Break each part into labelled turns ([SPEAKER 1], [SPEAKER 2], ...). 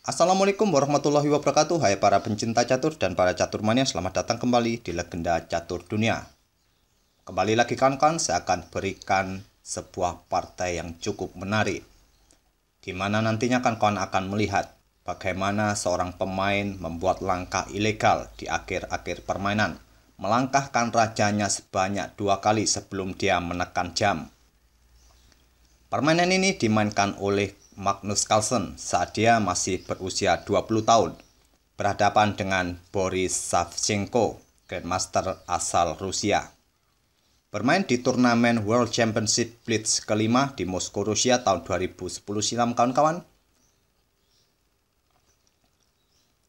[SPEAKER 1] Assalamualaikum warahmatullahi wabarakatuh. Hai para pencinta catur dan para catur mania, selamat datang kembali di Legenda Catur Dunia. Kembali lagi kawan-kawan, saya akan berikan sebuah partai yang cukup menarik, di mana nantinya kawan-kawan akan melihat bagaimana seorang pemain membuat langkah ilegal di akhir-akhir permainan, melangkahkan rajanya sebanyak 2 kali sebelum dia menekan jam. Permainan ini dimainkan oleh Magnus Carlsen saat dia masih berusia 20 tahun, berhadapan dengan Boris Savchenko, Grandmaster asal Rusia. Bermain di turnamen World Championship Blitz kelima di Moskow, Rusia tahun 2010 silam kawan-kawan.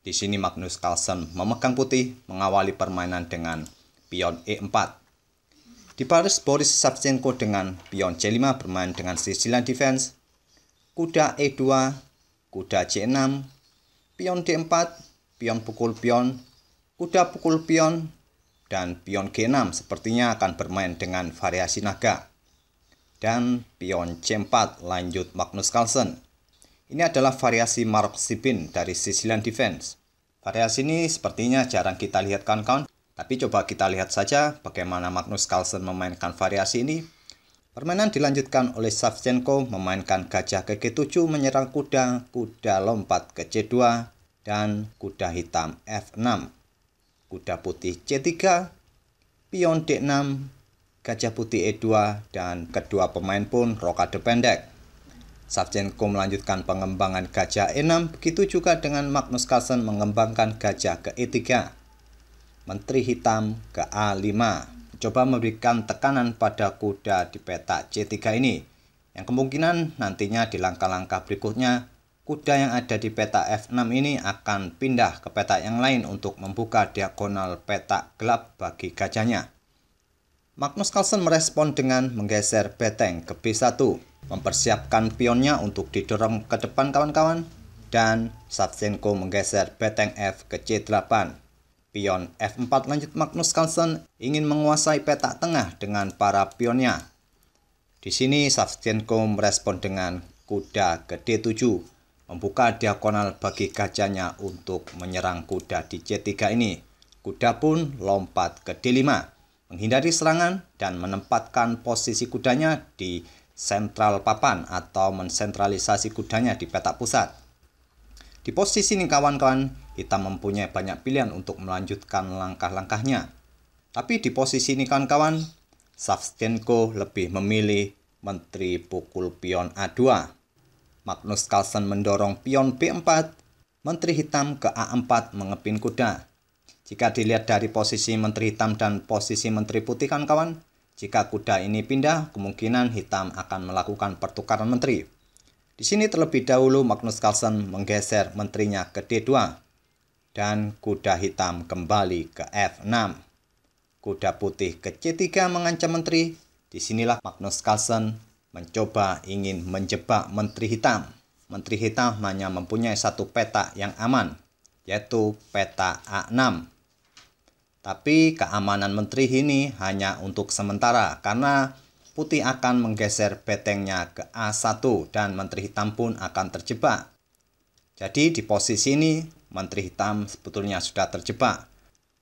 [SPEAKER 1] Di sini Magnus Carlsen memegang putih, mengawali permainan dengan pion E4. Di baris Boris Savchenko dengan pion C5 bermain dengan sisilan defense, kuda E2, kuda C6, pion D4, pion pukul pion, kuda pukul pion, dan pion G6 sepertinya akan bermain dengan variasi naga. Dan pion C4 lanjut Magnus Carlsen. Ini adalah variasi Mark Sibin dari sisilan defense. Variasi ini sepertinya jarang kita lihat kawan-kawan. Tapi coba kita lihat saja bagaimana Magnus Carlsen memainkan variasi ini. Permainan dilanjutkan oleh Savchenko memainkan gajah ke G7 menyerang kuda, kuda lompat ke C2, dan kuda hitam F6. Kuda putih C3, pion D6, gajah putih E2, dan kedua pemain pun rokade pendek. Savchenko melanjutkan pengembangan gajah E6, begitu juga dengan Magnus Carlsen mengembangkan gajah ke E3. Menteri hitam ke A5, coba memberikan tekanan pada kuda di peta C3 ini, yang kemungkinan nantinya di langkah-langkah berikutnya, kuda yang ada di peta F6 ini akan pindah ke peta yang lain untuk membuka diagonal peta gelap bagi gajahnya. Magnus Carlsen merespon dengan menggeser beteng ke B1, mempersiapkan pionnya untuk didorong ke depan kawan-kawan, dan Savchenko menggeser beteng F ke C8. Pion F4 lanjut Magnus Carlsen ingin menguasai peta tengah dengan para pionnya. Di sini Savchenko merespon dengan kuda ke D7, membuka diagonal bagi gajahnya untuk menyerang kuda di C3 ini. Kuda pun lompat ke D5, menghindari serangan dan menempatkan posisi kudanya di sentral papan atau mensentralisasi kudanya di peta pusat. Di posisi ini kawan-kawan, hitam mempunyai banyak pilihan untuk melanjutkan langkah-langkahnya. Tapi di posisi ini kawan-kawan, Savchenko lebih memilih menteri pukul pion A2. Magnus Carlsen mendorong pion B4, menteri hitam ke A4 mengepin kuda. Jika dilihat dari posisi menteri hitam dan posisi menteri putih kawan-kawan, jika kuda ini pindah, kemungkinan hitam akan melakukan pertukaran menteri. Di sini terlebih dahulu Magnus Carlsen menggeser menterinya ke D2 dan kuda hitam kembali ke F6. Kuda putih ke C3 mengancam menteri. Disinilah Magnus Carlsen mencoba ingin menjebak menteri hitam. Menteri hitam hanya mempunyai satu peta yang aman, yaitu peta A6. Tapi keamanan menteri ini hanya untuk sementara karena putih akan menggeser betengnya ke A1 dan menteri hitam pun akan terjebak. Jadi di posisi ini menteri hitam sebetulnya sudah terjebak.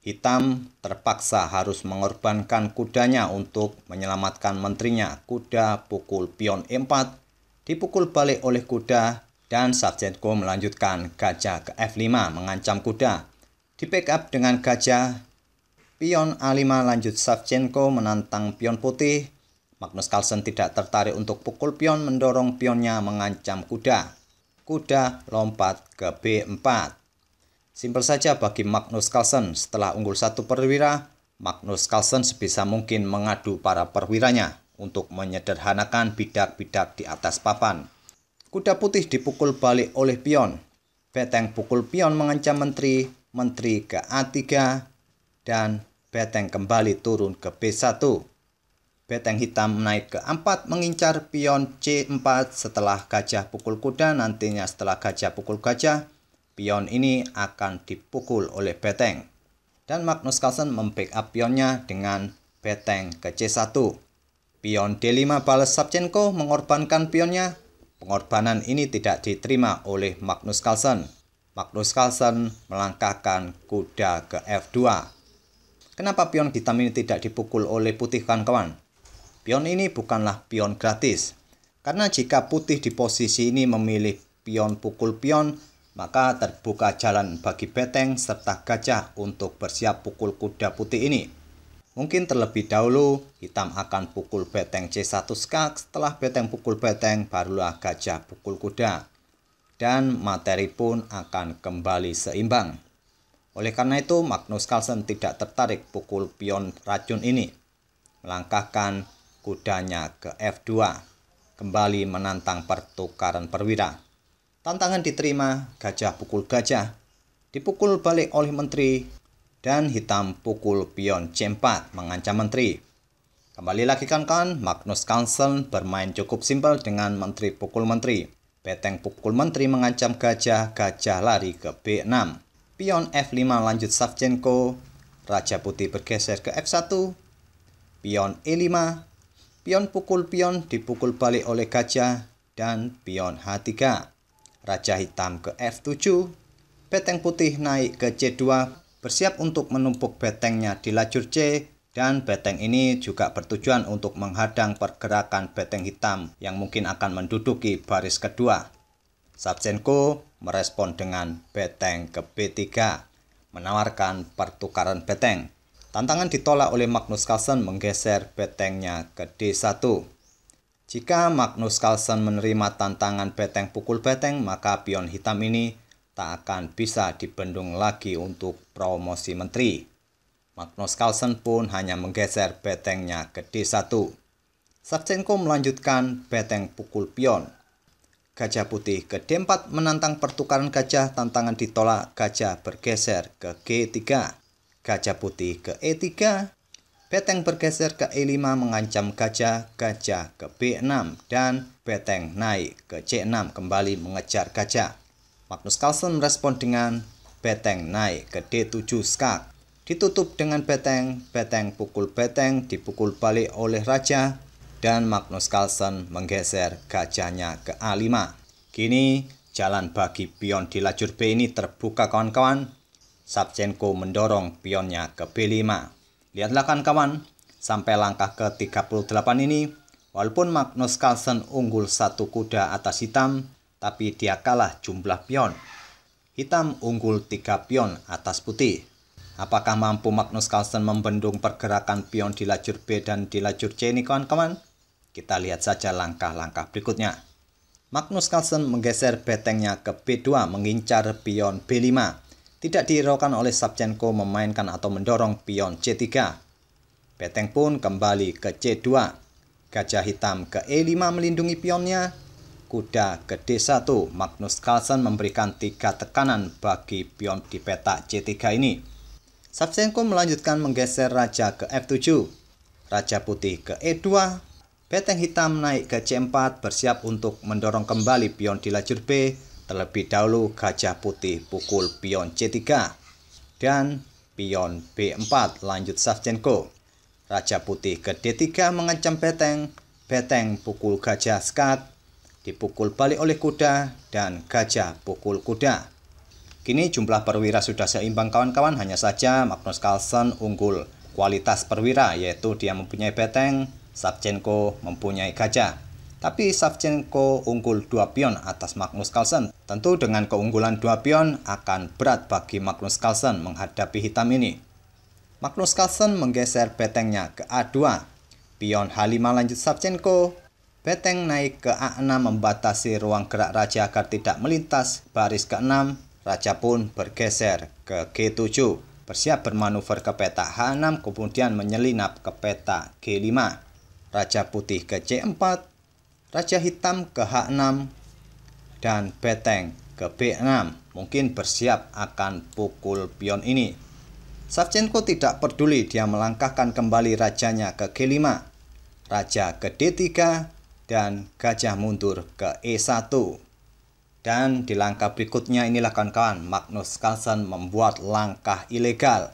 [SPEAKER 1] Hitam terpaksa harus mengorbankan kudanya untuk menyelamatkan menterinya. Kuda pukul pion E4 dipukul balik oleh kuda dan Savchenko melanjutkan gajah ke F5 mengancam kuda. Di backup dengan gajah pion A5 lanjut Savchenko menantang pion putih. Magnus Carlsen tidak tertarik untuk pukul pion, mendorong pionnya mengancam kuda. Kuda lompat ke B4. Simpel saja bagi Magnus Carlsen, setelah unggul 1 perwira, Magnus Carlsen sebisa mungkin mengadu para perwiranya untuk menyederhanakan bidak-bidak di atas papan. Kuda putih dipukul balik oleh pion. Beteng pukul pion mengancam menteri, menteri ke A3, dan beteng kembali turun ke B1. Beteng hitam naik ke A4 mengincar pion C4 setelah gajah pukul kuda. Nantinya setelah gajah pukul gajah, pion ini akan dipukul oleh beteng. Dan Magnus Carlsen membackup pionnya dengan beteng ke C1. Pion D5 balas Savchenko mengorbankan pionnya. Pengorbanan ini tidak diterima oleh Magnus Carlsen. Magnus Carlsen melangkahkan kuda ke F2. Kenapa pion hitam ini tidak dipukul oleh putih, kawan-kawan? Pion ini bukanlah pion gratis. Karena jika putih di posisi ini memilih pion pukul pion, maka terbuka jalan bagi beteng serta gajah untuk bersiap pukul kuda putih ini. Mungkin terlebih dahulu hitam akan pukul beteng C1 skak, setelah beteng pukul beteng barulah gajah pukul kuda. Dan materi pun akan kembali seimbang. Oleh karena itu Magnus Carlsen tidak tertarik pukul pion racun ini. Melangkahkan kudanya ke F2. Kembali menantang pertukaran perwira. Tantangan diterima, gajah pukul gajah. Dipukul balik oleh menteri. Dan hitam pukul pion C4 mengancam menteri. Kembali lagi kawan-kawan, Magnus Carlsen bermain cukup simpel dengan menteri pukul menteri. Beteng pukul menteri mengancam gajah, gajah lari ke B6. Pion F5 lanjut Savchenko, raja putih bergeser ke F1. Pion E5, pion pukul pion dipukul balik oleh gajah, dan pion H3. Raja hitam ke F7, beteng putih naik ke C2, bersiap untuk menumpuk betengnya di lajur C, dan beteng ini juga bertujuan untuk menghadang pergerakan beteng hitam yang mungkin akan menduduki baris kedua. Savchenko merespon dengan beteng ke B3, menawarkan pertukaran beteng. Tantangan ditolak oleh Magnus Carlsen menggeser betengnya ke D1. Jika Magnus Carlsen menerima tantangan beteng pukul beteng, maka pion hitam ini tak akan bisa dibendung lagi untuk promosi menteri. Magnus Carlsen pun hanya menggeser betengnya ke D1. Savchenko melanjutkan beteng pukul pion. Gajah putih ke D4 menantang pertukaran gajah, tantangan ditolak, gajah bergeser ke G3. Gajah putih ke E3, beteng bergeser ke E5 mengancam gajah, gajah ke B6, dan beteng naik ke C6 kembali mengejar gajah. Magnus Carlsen merespon dengan beteng naik ke D7 skak. Ditutup dengan beteng, beteng pukul beteng dipukul balik oleh raja, dan Magnus Carlsen menggeser gajahnya ke A5. Kini jalan bagi pion di lajur B ini terbuka kawan-kawan. Savchenko mendorong pionnya ke B5. Lihatlah kawan-kawan, sampai langkah ke-38 ini, walaupun Magnus Carlsen unggul satu kuda atas hitam, tapi dia kalah jumlah pion. Hitam unggul 3 pion atas putih. Apakah mampu Magnus Carlsen membendung pergerakan pion di lajur B dan di lajur C ini kawan-kawan? Kita lihat saja langkah-langkah berikutnya. Magnus Carlsen menggeser betengnya ke B2 mengincar pion B5. Tidak dihiraukan oleh Savchenko memainkan atau mendorong pion C3. Beteng pun kembali ke C2. Gajah hitam ke E5 melindungi pionnya. Kuda ke D1. Magnus Carlsen memberikan 3 tekanan bagi pion di peta C3 ini. Savchenko melanjutkan menggeser raja ke F7. Raja putih ke E2. Beteng hitam naik ke C4 bersiap untuk mendorong kembali pion di lajur B. Terlebih dahulu gajah putih pukul pion C3. Dan pion B4 lanjut Savchenko. Raja putih ke D3 mengancam beteng. Beteng pukul gajah skak. Dipukul balik oleh kuda dan gajah pukul kuda. Kini jumlah perwira sudah seimbang kawan-kawan, hanya saja Magnus Carlsen unggul kualitas perwira, yaitu dia mempunyai beteng, Savchenko mempunyai gajah. Tapi Savchenko unggul 2 pion atas Magnus Carlsen. Tentu dengan keunggulan 2 pion akan berat bagi Magnus Carlsen menghadapi hitam ini. Magnus Carlsen menggeser betengnya ke A2. Pion H5 lanjut Savchenko. Beteng naik ke A6 membatasi ruang gerak raja agar tidak melintas baris ke-6. Raja pun bergeser ke G7, bersiap bermanuver ke peta H6, kemudian menyelinap ke peta G5. Raja putih ke C4, raja hitam ke H6, dan beteng ke B6. Mungkin bersiap akan pukul pion ini. Savchenko tidak peduli, dia melangkahkan kembali rajanya ke G5, raja ke D3, dan gajah mundur ke E1. Dan di langkah berikutnya inilah kawan-kawan, Magnus Carlsen membuat langkah ilegal.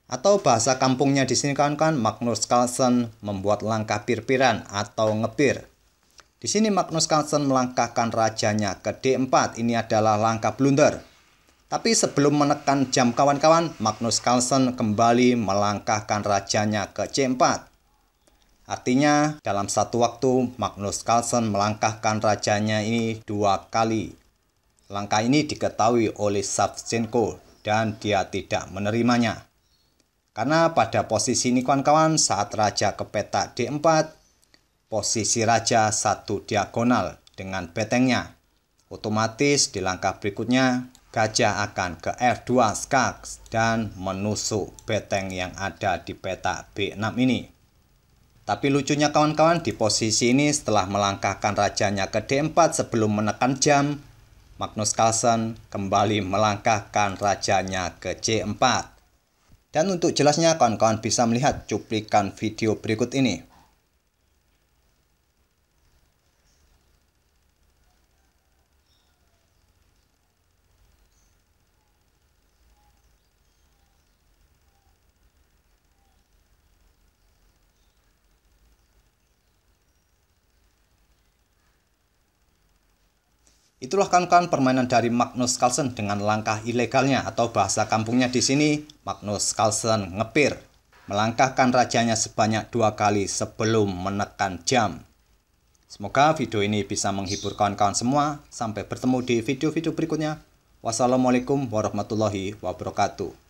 [SPEAKER 1] Atau bahasa kampungnya di sini kawan-kawan, Magnus Carlsen membuat langkah pir-piran atau ngepir. Di sini Magnus Carlsen melangkahkan rajanya ke D4. Ini adalah langkah blunder. Tapi sebelum menekan jam kawan-kawan, Magnus Carlsen kembali melangkahkan rajanya ke C4. Artinya, dalam satu waktu, Magnus Carlsen melangkahkan rajanya ini 2 kali. Langkah ini diketahui oleh Savchenko dan dia tidak menerimanya. Karena pada posisi ini kawan-kawan, saat raja ke petak D4, posisi raja satu diagonal dengan betengnya. Otomatis di langkah berikutnya, gajah akan ke F2 skak dan menusuk beteng yang ada di petak B6 ini. Tapi lucunya kawan-kawan, di posisi ini setelah melangkahkan rajanya ke D4 sebelum menekan jam, Magnus Carlsen kembali melangkahkan rajanya ke C4. Dan untuk jelasnya kawan-kawan bisa melihat cuplikan video berikut ini. Itulah kawan-kawan permainan dari Magnus Carlsen dengan langkah ilegalnya atau bahasa kampungnya di sini Magnus Carlsen ngepir, melangkahkan rajanya sebanyak 2 kali sebelum menekan jam. Semoga video ini bisa menghibur kawan-kawan semua. Sampai bertemu di video-video berikutnya. Wassalamualaikum warahmatullahi wabarakatuh.